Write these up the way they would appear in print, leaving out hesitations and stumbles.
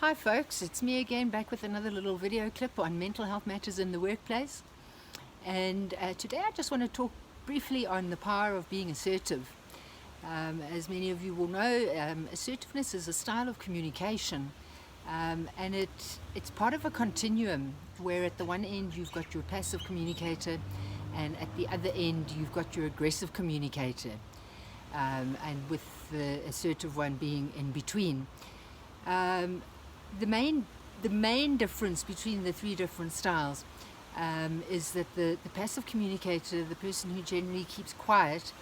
Hi folks, it's me again, back with another little video clip on mental health matters in the workplace. And today I just want to talk briefly on the power of being assertive. As many of you will know, assertiveness is a style of communication, and it's part of a continuum where at the one end you've got your passive communicator and at the other end you've got your aggressive communicator, and with the assertive one being in between. The main difference between the three different styles is that the passive communicator, the person who generally keeps quiet,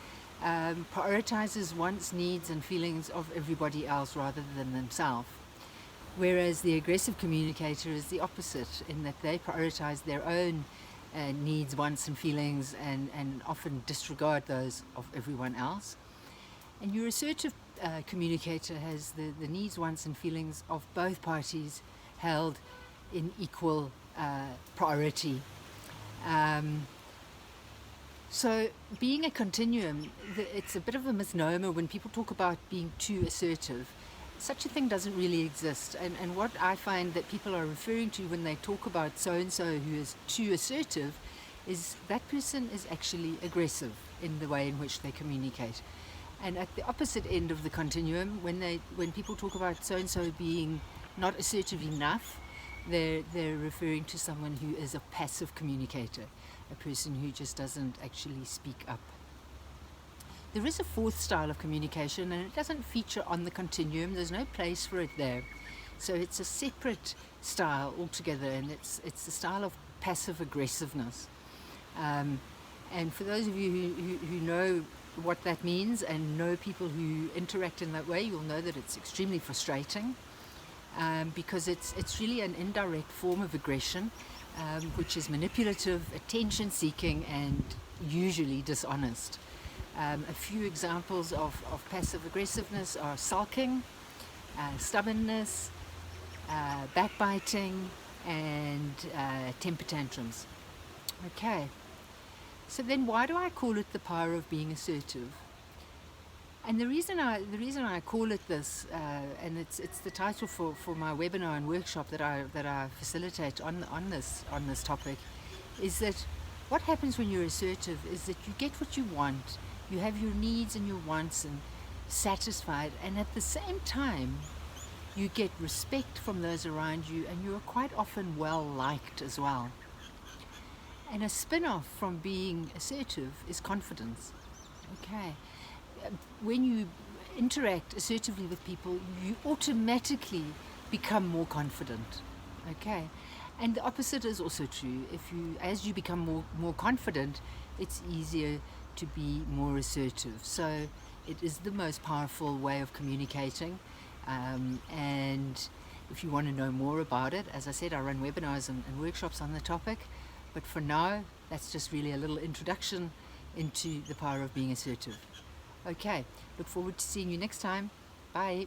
prioritizes wants, needs and feelings of everybody else rather than themselves. Whereas the aggressive communicator is the opposite, in that they prioritize their own needs, wants and feelings and often disregard those of everyone else. And your assertive communicator has the needs, wants and feelings of both parties held in equal priority. So being a continuum, it's a bit of a misnomer when people talk about being too assertive. Such a thing doesn't really exist, and what I find that people are referring to when they talk about so-and-so who is too assertive is that person is actually aggressive in the way in which they communicate. And at the opposite end of the continuum, when people talk about so-and-so being not assertive enough, they're referring to someone who is a passive communicator, a person who just doesn't actually speak up. There is a fourth style of communication, and it doesn't feature on the continuum. There's no place for it there. So it's a separate style altogether, and it's the style of passive aggressiveness. And for those of you who know what that means and know people who interact in that way, you'll know that it's extremely frustrating, because it's really an indirect form of aggression, which is manipulative, attention-seeking, and usually dishonest. A few examples of passive aggressiveness are sulking, stubbornness, backbiting, and temper tantrums. Okay. So then why do I call it the power of being assertive? And the reason I call it this, and it's the title for my webinar and workshop that I facilitate on this topic, is that what happens when you're assertive is that you get what you want, you have your needs and your wants and satisfied, and at the same time you get respect from those around you, and you're quite often well liked as well. And a spin-off from being assertive is confidence. Okay. When you interact assertively with people, you automatically become more confident. Okay. And the opposite is also true. As you become more confident, it's easier to be more assertive. So it is the most powerful way of communicating. And if you want to know more about it, as I said, I run webinars and workshops on the topic. But for now, that's just really a little introduction into the power of being assertive. Okay, look forward to seeing you next time. Bye.